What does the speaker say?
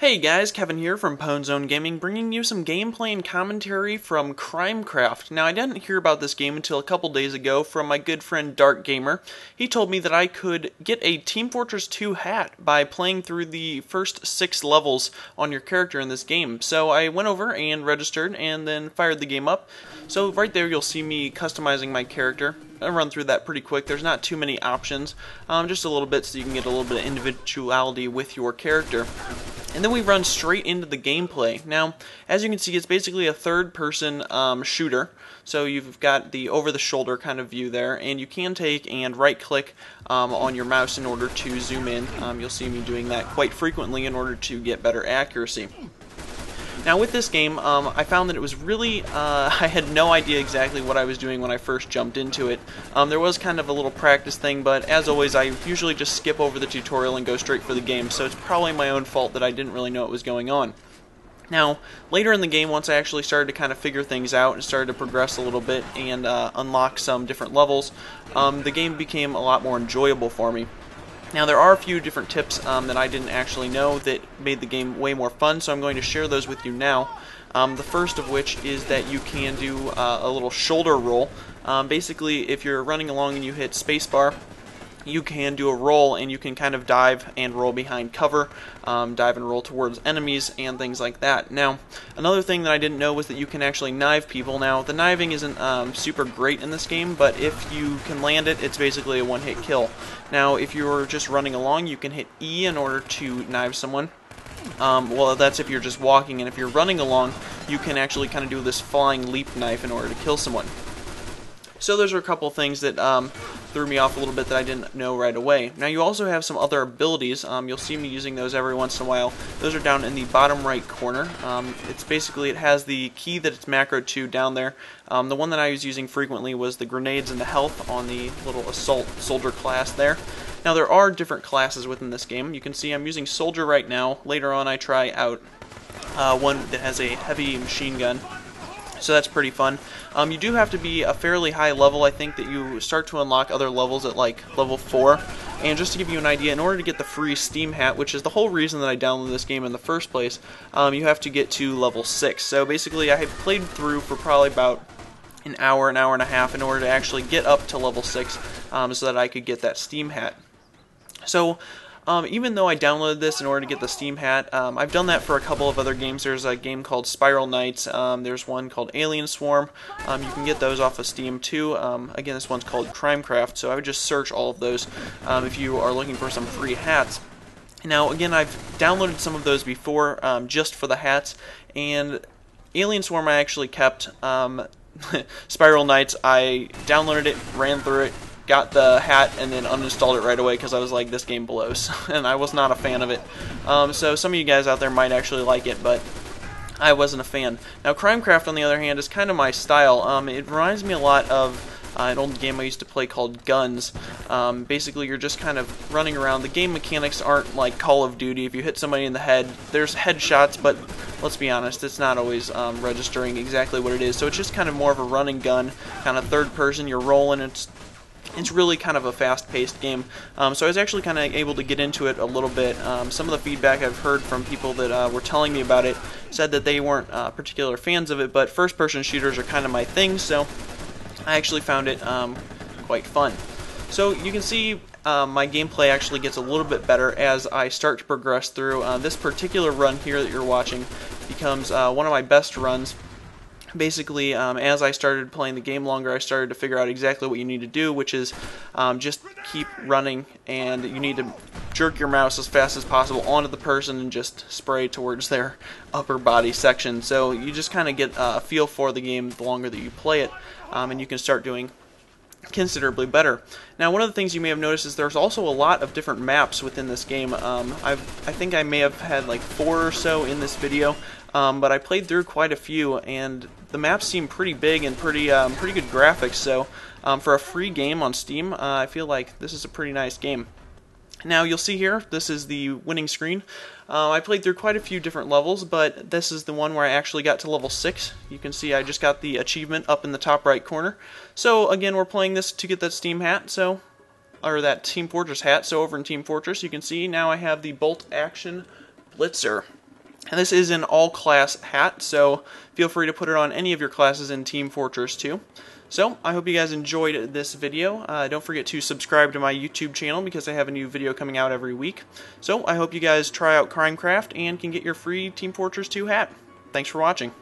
Hey guys, Kevin here from Pwn Zone Gaming, bringing you some gameplay and commentary from CrimeCraft. Now, I didn't hear about this game until a couple days ago from my good friend Darkgamer. He told me that I could get a Team Fortress 2 hat by playing through the first 6 levels on your character in this game. So I went over and registered and then fired the game up. So right there you'll see me customizing my character. I'll run through that pretty quick. There's not too many options, just a little bit so you can get a little bit of individuality with your character. And then we run straight into the gameplay. Now, as you can see, it's basically a third-person shooter. So you've got the over-the-shoulder kind of view there, and you can take and right-click on your mouse in order to zoom in. You'll see me doing that quite frequently in order to get better accuracy. Now with this game, I found that it was really, I had no idea exactly what I was doing when I first jumped into it. There was kind of a little practice thing, but as always I usually just skip over the tutorial and go straight for the game, so it's probably my own fault that I didn't really know what was going on. Now, later in the game, once I actually started to kind of figure things out and started to progress a little bit and unlock some different levels, the game became a lot more enjoyable for me. Now there are a few different tips that I didn't actually know that made the game way more fun, so I'm going to share those with you now. The first of which is that you can do a little shoulder roll. Basically, if you're running along and you hit spacebar, you can do a roll and you can kind of dive and roll behind cover, dive and roll towards enemies and things like that. Now, another thing that I didn't know was that you can actually knife people. Now, the kniving isn't super great in this game, but if you can land it, it's basically a one-hit kill. Now, if you're just running along, you can hit E in order to knife someone. Well, that's if you're just walking, and if you're running along, you can actually kind of do this flying leap knife in order to kill someone. So those are a couple of things that threw me off a little bit that I didn't know right away. Now you also have some other abilities. You'll see me using those every once in a while. Those are down in the bottom right corner. It's basically, it has the key that it's macroed to down there. The one that I was using frequently was the grenades and the health on the little assault soldier class there. Now there are different classes within this game. You can see I'm using soldier right now. Later on I try out one that has a heavy machine gun. So that's pretty fun. You do have to be a fairly high level. I think that you start to unlock other levels at like level 4. And just to give you an idea, in order to get the free Steam hat, which is the whole reason that I downloaded this game in the first place, you have to get to level 6. So basically I had played through for probably about an hour and a half in order to actually get up to level 6 so that I could get that Steam hat. So even though I downloaded this in order to get the Steam hat, I've done that for a couple of other games. There's a game called Spiral Knights, there's one called Alien Swarm. You can get those off of Steam too. Again, this one's called CrimeCraft, so I would just search all of those if you are looking for some free hats. Now again, I've downloaded some of those before just for the hats, and Alien Swarm I actually kept. Spiral Knights, I downloaded it, ran through it, got the hat, and then uninstalled it right away because I was like, this game blows, and I was not a fan of it. So some of you guys out there might actually like it, but I wasn't a fan. Now CrimeCraft, on the other hand, is kind of my style. It reminds me a lot of an old game I used to play called Guns. Basically, you're just kind of running around. The game mechanics aren't like Call of Duty. If you hit somebody in the head, there's headshots, but let's be honest, it's not always registering exactly what it is. So it's just kind of more of a running gun, kind of third person. You're rolling. It's really kind of a fast-paced game, so I was actually kind of able to get into it a little bit. Some of the feedback I've heard from people that were telling me about it said that they weren't particular fans of it, but first-person shooters are kind of my thing, so I actually found it quite fun. So you can see my gameplay actually gets a little bit better as I start to progress through. This particular run here that you're watching becomes one of my best runs. Basically, as I started playing the game longer, I started to figure out exactly what you need to do, which is just keep running, and you need to jerk your mouse as fast as possible onto the person and just spray towards their upper body section. So you just kind of get a feel for the game the longer that you play it, and you can start doing considerably better. Now, one of the things you may have noticed is there's also a lot of different maps within this game. I think I may have had like 4 or so in this video, but I played through quite a few, and the maps seem pretty big and pretty good graphics. So for a free game on Steam, I feel like this is a pretty nice game. Now you'll see here, this is the winning screen. I played through quite a few different levels, but this is the one where I actually got to level 6. You can see I just got the achievement up in the top right corner. So again, we're playing this to get that Steam hat, or that Team Fortress hat. So over in Team Fortress, you can see now I have the bolt action Blitzer. And this is an all-class hat, so feel free to put it on any of your classes in Team Fortress 2. So, I hope you guys enjoyed this video. Don't forget to subscribe to my YouTube channel because I have a new video coming out every week. So, I hope you guys try out CrimeCraft and can get your free Team Fortress 2 hat. Thanks for watching.